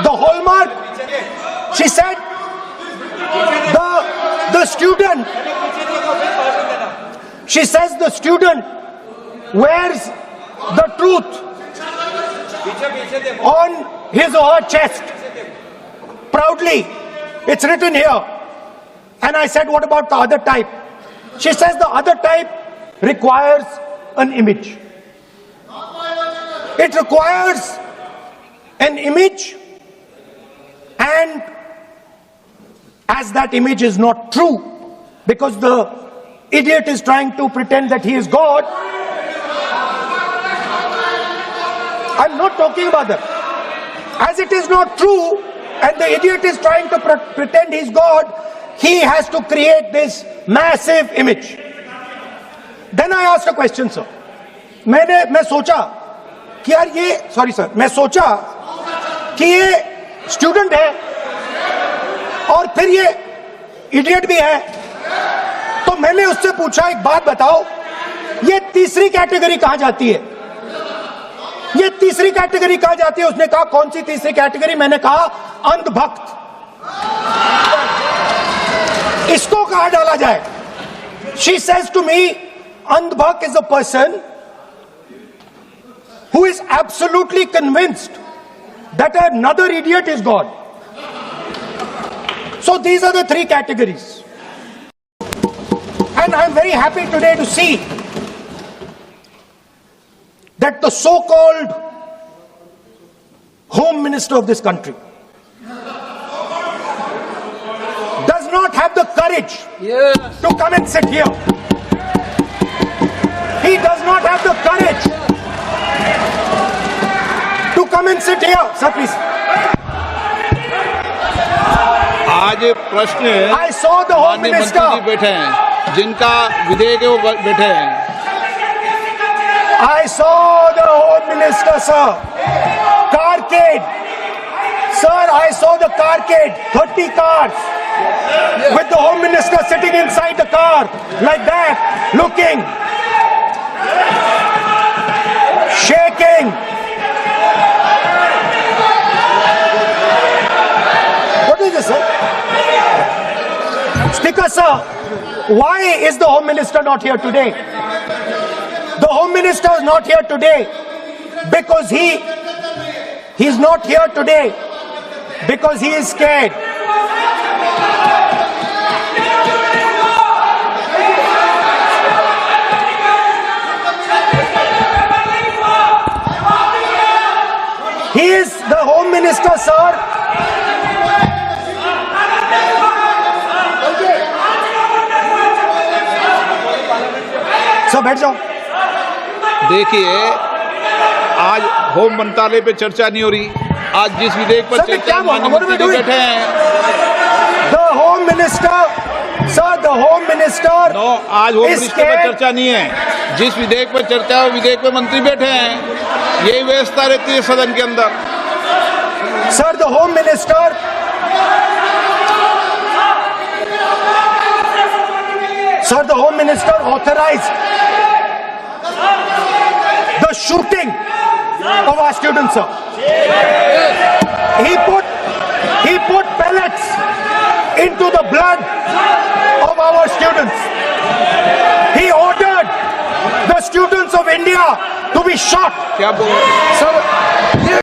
The hallmark, she said, the student, she says the student wears the truth on his or her chest proudly. It's written here. And I said, what about the other type? She says the other type requires an image. It requires an image, and as that image is not true, because the idiot is trying to pretend that he is God. I'm not talking about that. As it is not true, and the idiot is trying to pretend he's God, he has to create this massive image. Then I asked a question, sir. मैं सोचा कि यार ये, sorry sir, मैं सोचा कि ये student है और फिर ये इडियट भी है, तो मैंने उससे पूछा, एक बात बताओ, ये तीसरी कैटेगरी कहां जाती है? ये तीसरी कैटेगरी कहां जाती है? उसने कहा, कौन सी तीसरी कैटेगरी? मैंने कहा, अंधभक्त। इसको कहां डाला जाए? She says to me, अंधभक्त is a person who is absolutely convinced that another idiot is God. So these are the three categories. And I'm very happy today to see that the so-called Home Minister of this country does not have the courage to come and sit here. He does not have the courage to come and sit here. Sir, please. आज प्रश्न है, I saw the Home Minister. मंत्री जी बैठे हैं, जिनका विधेयक है वो बैठे हैं। I saw the Home Minister, sir. Carcade. Sir, I saw the carcade. 30 cars. With the Home Minister sitting inside the car. Like that. Looking. Shaking. What is this, sir? Speaker, sir. Why is the Home Minister not here today? The Home Minister is not here today because he's not here today because he is scared. He is the Home Minister, sir. Sir बैठ जाओ। देखिए, आज home मंत्रालय पे चर्चा नहीं हो रही। आज जिस विधेयक पर चर्चा, माननीय मंत्री जी बैठे हैं। The Home Minister, sir, the Home Minister. No, आज होम मिनिस्टर पर चर्चा नहीं है। जिस विधेयक पर चर्चा है, वो विधेयक पे मंत्री बैठे हैं। यही व्यवस्था रहती है सदन के अंदर। Sir, the Home Minister. Sir, the Home Minister authorized the shooting of our students, sir. He put pellets into the blood of our students. He ordered the students of India to be shot. क्या बोल रहे हैं? Sir,